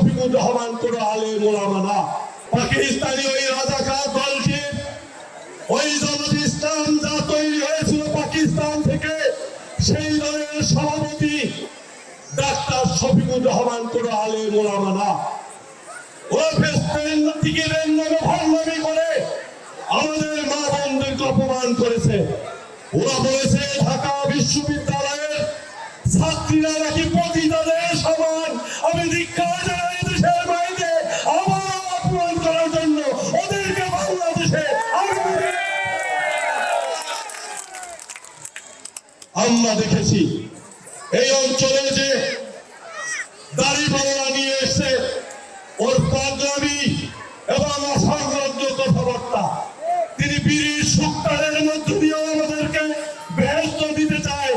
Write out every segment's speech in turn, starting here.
শফিকুর রহমান কোন আলেম ওলামা না। পাকিস্তানি ওই রাজাকার দলকে, ওই জামাত ইসলাম যা তৈরি হয়েছিল পাকিস্তান থেকে, সেই দলের সভাপতি ডাক্তার শফিকুর রহমান কোন আলেম ওলামা না। ওরা প্রেসিডেন্ট টিকিটের নামে ভণ্ডামি করে আমাদের মা বোনদেরকে অপমান করেছে। ওরা বলেছে ঢাকা বিশ্ববিদ্যালয়ের ছাত্রীরা নাকি পতিতাদের সমান। আমি ধিক্কার জানাই দেশের বাইরে আবার অপমান করার জন্য ওদেরকে বাংলাদেশে আমরা দেখেছি। এই অঞ্চলে যে দাড়িপাল্লা নিয়ে এসে ওর পাগলামি এবং অসংলগ্ন কথাবার্তা, তিনি বিড়ির সুক্তারের মধ্য দিয়ে আমাদেরকে বেহেশত দিতে চায়।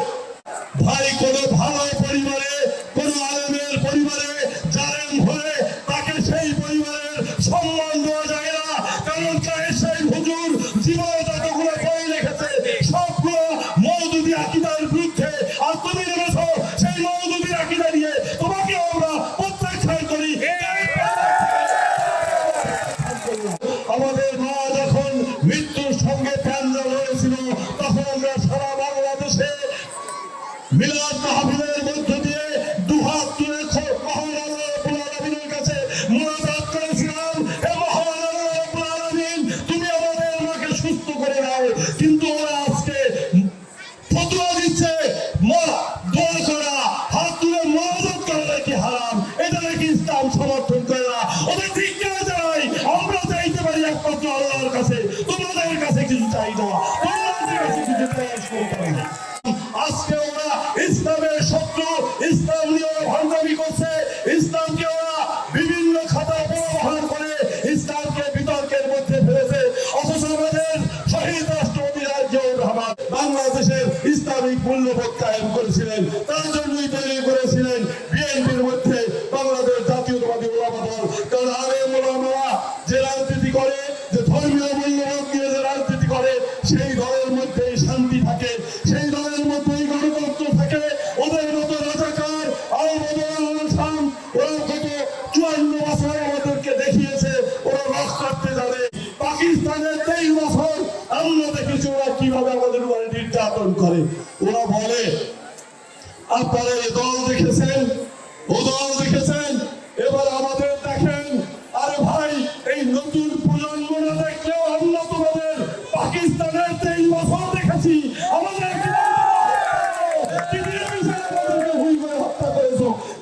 ভাই, কোন ভালো পরিবারে, কোন আলেমের পরিবারে জালেম হলে তাকে সেই পরিবারের সম্মান দেওয়া যায় না। কারণ সেই হুজুর জীবনে যতগুলো বই রেখেছে সবগুলো মওদুদি আকীদার বিরুদ্ধে, আর তুমি নেমেছ সেই মওদুদি আকীদা নিয়ে। তোমাকে আমরা প্রত্যাখ্যান করি। আমাদের মা যখন মৃত্যুর সঙ্গে প্যান্ডেল হয়েছিল, তখন আমরা সারা বাংলাদেশে মিলাদ মাহফিলের মধ্য দিয়ে দুহাত তুলে মহান আল্লাহ রাব্বুল আলামিনের কাছে মুনাজাত করেছিলাম, হে মহান আল্লাহ রাব্বুল আলামিন, তুমি আমাদের মাকে সুস্থ করে দাও। কিন্তু ওরা আজকে ফতোয়া দিচ্ছে দোয়া করা, হাত তুলে মুনাজাত করা নাকি হারাম, এটা নাকি ইসলাম সমর্থন করে না। ওদের ধিক্কার জানাই। আমরা চাইতে পারি একমাত্র আল্লাহর কাছে, তোমাদের কাছে কিছু চাই না, তোমাদের কাছে কিছু প্রয়াস করতে না। আজকে ওরা ইসলামের শত্রু, ইসলাম নিয়ে ওরা ভণ্ডামি করছে, ইসলামকে ওরা বিভিন্ন খাতা ব্যবহার করে ইসলামকে বিতর্কের মধ্যে ফেলেছে। অথচ আমাদের শহীদ রাষ্ট্রপতি জিয়াউর রহমান বাংলাদেশের ইসলামিক মূল্যবোধ কায়েম করেছিলেন। তার জন্যই তৈরি করেছিলেন বিএনপির মধ্যে বাংলাদেশ জাতীয়তাবাদী ওলামা দল। কারণ আলেম ওলামারা যে রাজনীতি করে, যে ধর্মীয় মূল্যবোধ নিয়ে যে রাজনীতি করে, সেই দলের মধ্যেই শান্তি থাকে, সেই দলের মধ্যেই গণতন্ত্র থাকে। ওদের মতো রাজাকার ওরা গত 54 বছর আমাদেরকে দেখিয়েছে ওরা রক কাটতে জানে। পাকিস্তানের 23 বছর আমরা দেখেছি ওরা কিভাবে আমাদের উপরে নির্যাতন করে। ওরা বলে আপনারা এই দল দেখেছেন, ও দল দেখেছেন, এবার আমাদের দেখেন। আরে ভাই, এই নতুন প্রজন্ম না দেখলেও আমরা তোমাদের পাকিস্তানের 23 বছর দেখেছি।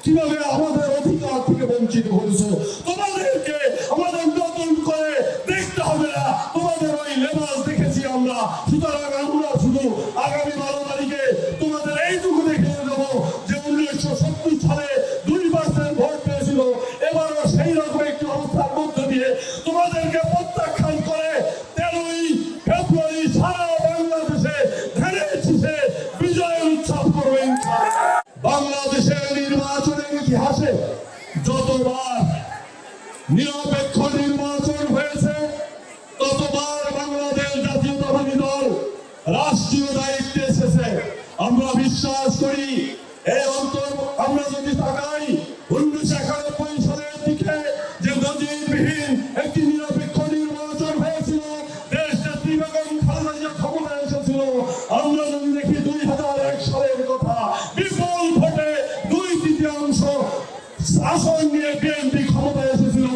কিভাবে আমাদের অধিকার থেকে বঞ্চিত করেছো, তোমাদেরকে আমাদের নতুন করে দেখতে হবে না। তোমাদের ওই লেবাস দেখেছি আমরা, সুতরাং আমরা শুধু আগামী 12 তারিখে তোমাদের এইটুকু দেখিয়ে দেবো যে 1970 সালে 2% ভোট পেয়েছিল, এবারও সেই রকম একটি অবস্থার মধ্য দিয়ে তোমাদেরকে প্রত্যাখ্যান করে 13ই ফেব্রুয়ারি সারা বাংলাদেশে ধানের শীষে বিজয়ের উৎসব করবে ইনশাআল্লাহ। বাংলাদেশের নির্বাচনের ইতিহাসে যতবার নিরপেক্ষ নির্বাচন হয়েছে, ততবার বাংলাদেশ জাতীয়তাবাদী দল রাষ্ট্রীয় দায়িত্বে এসেছে। আমরা বিশ্বাস করি এই আমরা যদি তাকাই 1991 সালের দিকে যে নজিরবিহীন একটি নিরপেক্ষ নির্বাচন হয়েছিল, দেশ নেত্রী বেগম খালেদা জিয়া ক্ষমতায় এসেছিল। আমরা যদি দেখি 2001 সালের কথা, বিপুল ভোটে 2/3 আসন নিয়ে বিএনপি ক্ষমতায় এসেছিল।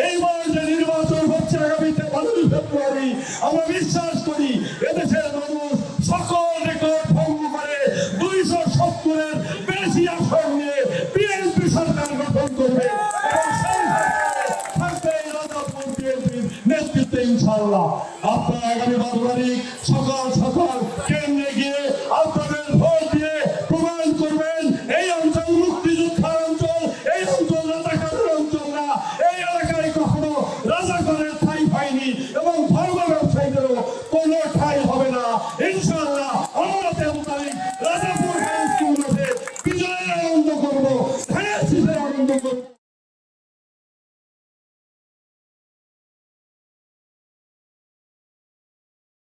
এইবার যে নির্বাচন হচ্ছে আগামী 15 ফেব্রুয়ারি, আমরা বিশ্বাস করি এদেশের মানুষ সকল রেকর্ড ভঙ্গ করে 270-এর বেশি আসন নিয়ে বিএনপি সরকার গঠন করবে এবং সেই থাকবে রাজাপুর বিএনপির নেতৃত্বে ইনশাআল্লাহ। আপনারা আগামী 12 তারিখ সকাল